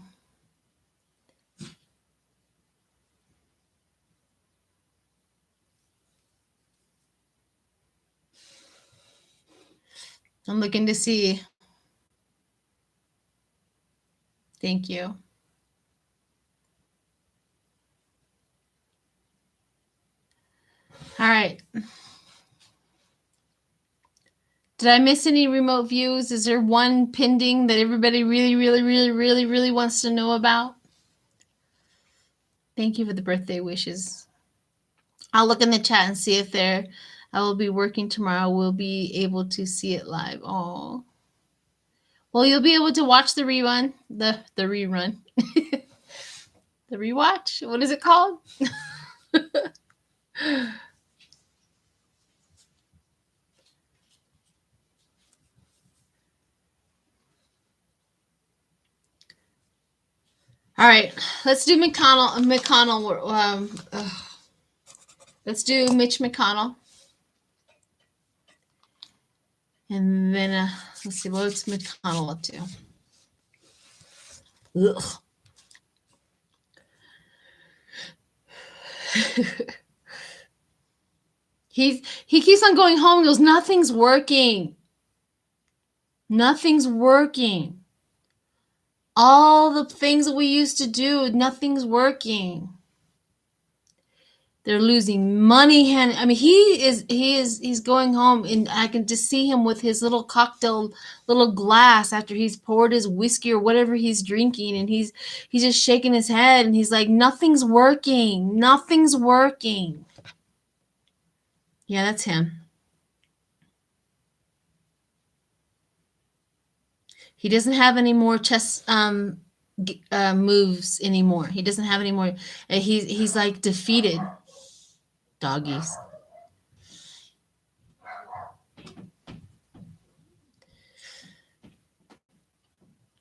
I'm looking to see. Thank you. All right. Did I miss any remote views? Is there one pending that everybody really wants to know about? Thank you for the birthday wishes. I'll look in the chat and see if I will be working tomorrow. We'll be able to see it live. Oh. Well, you'll be able to watch the rerun. The rerun. The rewatch. What is it called? All right, let's do McConnell. Let's do Mitch McConnell. And then let's see, what's McConnell up to? Ugh. He keeps on going home and goes, nothing's working. Nothing's working. All the things that we used to do, nothing's working. They're losing money. I mean, he's going home, and I can just see him with his little cocktail, little glass after he's poured his whiskey or whatever he's drinking, and he's just shaking his head, and he's like, nothing's working. Nothing's working. Yeah, that's him. He doesn't have any more chess moves anymore. He doesn't have any more. He's like defeated. Doggies.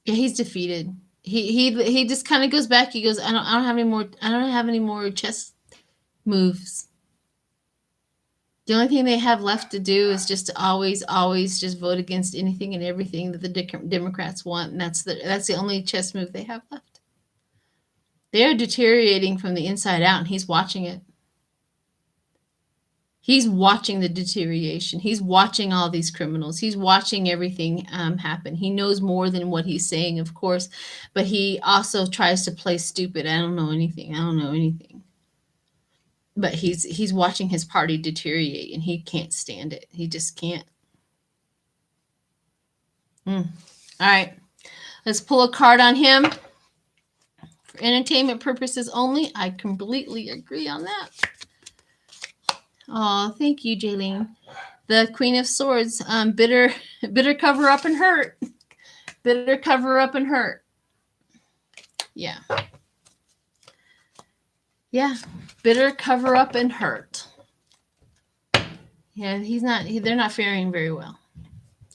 Yeah, he's defeated. He just kind of goes back. He goes, I don't have any more. I don't have any more chess moves. The only thing they have left to do is just to always just vote against anything and everything that the Democrats want, and that's the only chess move they have left. They are deteriorating from the inside out, and he's watching it. He's watching the deterioration. He's watching all these criminals. He's watching everything happen. He knows more than what he's saying, of course, but he also tries to play stupid. I don't know anything. But he's watching his party deteriorate, and he can't stand it. He just can't. All right. Let's pull a card on him. For entertainment purposes only. I completely agree on that. Oh, thank you, Jaylene. The Queen of Swords. Bitter cover up and hurt. Bitter cover up and hurt. Yeah. Yeah. Bitter cover up and hurt. Yeah, they're not faring very well.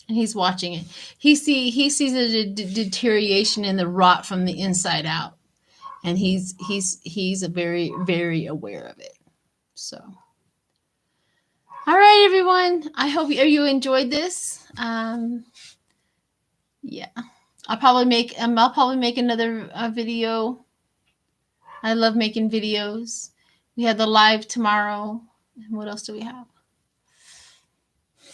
and he's watching it. He sees a deterioration in the rot from the inside out, and he's very, very aware of it. So, all right, everyone. I hope you enjoyed this. Yeah, I'll probably make another video. I love making videos. We have the live tomorrow. And what else do we have?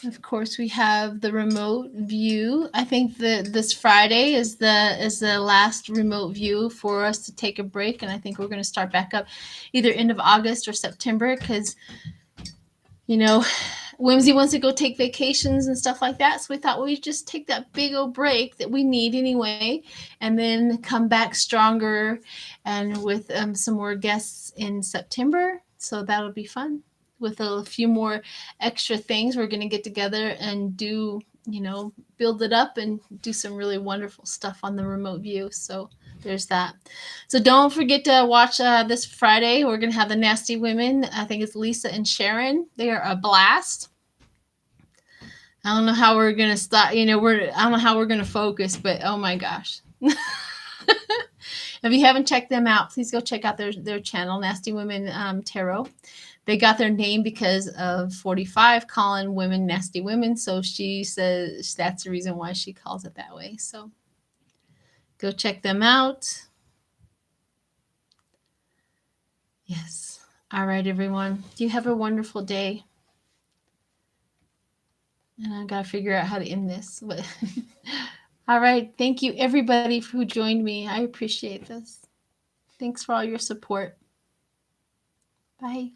Of course, we have the remote view. I think that this Friday is the last remote view for us to take a break, and I think we're going to start back up either end of August or September, because Whimsy wants to go take vacations and stuff like that. So we thought we'd just take that big old break that we need anyway, and then come back stronger and with some more guests in September. So that'll be fun. With a few more extra things, we're going to get together and do, build it up and do some really wonderful stuff on the remote view. So there's that. So don't forget to watch this Friday. We're going to have the Nasty Women. I think it's Lisa and Sharon. They are a blast. I don't know how we're going to start. I don't know how we're going to focus, but oh my gosh. If you haven't checked them out, please go check out their channel, Nasty Women Tarot. They got their name because of 45 calling women nasty women. So she says that's the reason why she calls it that way. So go check them out. Yes. All right, everyone. You have a wonderful day. And I got to figure out how to end this. But all right. Thank you, everybody, who joined me. I appreciate this. Thanks for all your support. Bye.